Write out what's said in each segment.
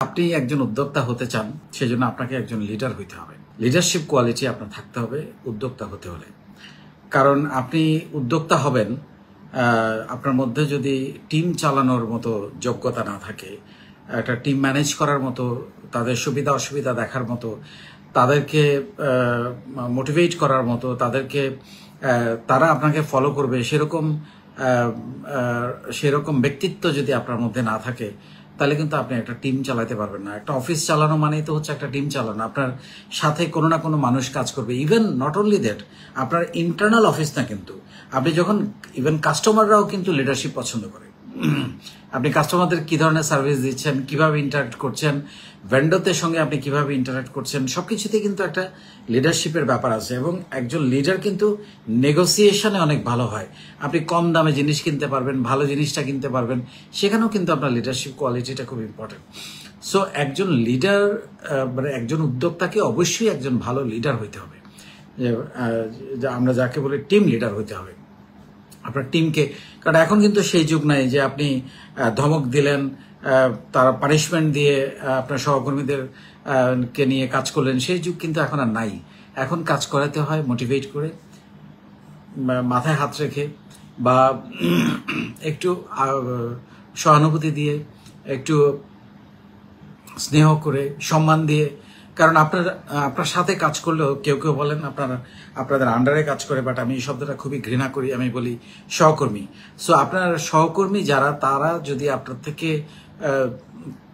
আপনি একজন উদ্যোক্তা হতে চান, সেজন্য আপনাকে একজন লিডার হইতে হবে। লিডারশিপ কোয়ালিটি আপনার থাকতে হবে উদ্যোক্তা হতে হলে। কারণ আপনি উদ্যোক্তা হবেন, আপনার মধ্যে যদি টিম চালানোর মতো যোগ্যতা না থাকে, একটা টিম ম্যানেজ করার মতো, তাদের সুবিধা অসুবিধা দেখার মতো, তাদেরকে মোটিভেট করার মতো, তাদেরকে তারা আপনাকে ফলো করবে সেরকম ব্যক্তিত্ব যদি আপনার মধ্যে না থাকে, তাহলে কিন্তু আপনি একটা টিম চালাতে পারবেন না। একটা অফিস চালানো মানেই তো হচ্ছে একটা টিম চালানো। আপনার সাথে কোনো না কোনো মানুষ কাজ করবে। ইভেন নট অনলি দ্যাট, আপনার ইন্টারনাল অফিস না, কিন্তু আপনি যখন ইভেন কাস্টমাররাও কিন্তু লিডারশিপ পছন্দ করে। আপনি কাস্টমারদের কি ধরনের সার্ভিস দিচ্ছেন, কিভাবে ইন্টারাক্ট করছেন, ভেন্ডরদের সঙ্গে আপনি কিভাবে ইন্টারাক্ট করছেন, সবকিছুতেই কিন্তু একটা লিডারশিপের ব্যাপার আছে। এবং একজন লিডার কিন্তু নেগোসিয়েশনে অনেক ভালো হয়। আপনি কম দামে জিনিস কিনতে পারবেন, ভালো জিনিসটা কিনতে পারবেন, সেখানেও কিন্তু আপনার লিডারশিপ কোয়ালিটিটা খুব ইম্পর্টেন্ট। সো একজন লিডার, মানে একজন উদ্যোক্তাকে অবশ্যই একজন ভালো লিডার হইতে হবে। আমরা যাকে বলি টিম লিডার হইতে হবে আপনার টিমকে। কারণ এখন কিন্তু সেই যুগ নাই যে আপনি ধমক দিলেন, তারা পানিশমেন্ট দিয়ে আপনার সহকর্মীদের কে নিয়ে কাজ করলেন, সেই যুগ কিন্তু এখন আর নাই। এখন কাজ করাতে হয় মোটিভেট করে, মাথায় হাত রেখে, বা একটু সহানুভূতি দিয়ে, একটু স্নেহ করে, সম্মান দিয়ে। কারণ আপনার সাথে কাজ করলেও কেউ কেউ বলেন আপনাদের আন্ডারে কাজ করে, বাট আমি এই শব্দটা খুবই ঘৃণা করি, আমি বলি সহকর্মী। সো আপনার সহকর্মী যারা, তারা যদি আপনার থেকে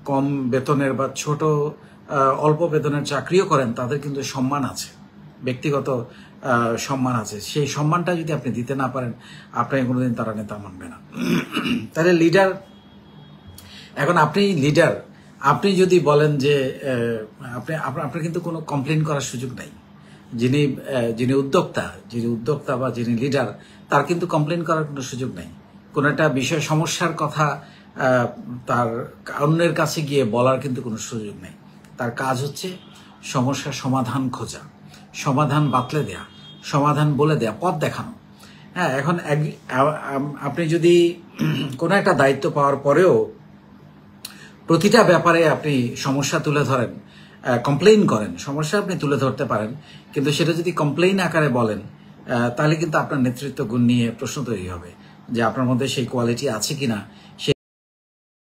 কম বেতনের বা ছোট অল্প বেতনের চাকরিও করেন, তাদের কিন্তু সম্মান আছে, ব্যক্তিগত সম্মান আছে। সেই সম্মানটা যদি আপনি দিতে না পারেন, আপনাকে কোনোদিন তারা নেতা মানবে না। তাহলে লিডার, এখন আপনি লিডার, আপনি যদি বলেন যে আপনার কিন্তু কোনো কমপ্লেন করার সুযোগ নাই। যিনি উদ্যোক্তা বা যিনি লিডার, তার কিন্তু কমপ্লেন করার কোনো সুযোগ নাই। কোনো একটা বিষয় সমস্যার কথা তার অন্যের কাছে গিয়ে বলার কিন্তু কোনো সুযোগ নেই। তার কাজ হচ্ছে সমস্যার সমাধান খোঁজা, সমাধান বাতলে দেয়া, সমাধান বলে দেয়া, পথ দেখানো। হ্যাঁ, এখন আপনি যদি কোনো একটা দায়িত্ব পাওয়ার পরেও প্রতিটা ব্যাপারে আপনি সমস্যা তুলে ধরেন, কমপ্লেইন করেন, সমস্যা আপনি তুলে ধরতে পারেন, কিন্তু সেটা যদি কমপ্লেইন আকারে বলেন, তাহলে কিন্তু আপনার নেতৃত্ব গুণ নিয়ে প্রশ্ন তৈরি হবে যে আপনার মধ্যে সেই কোয়ালিটি আছে কিনা,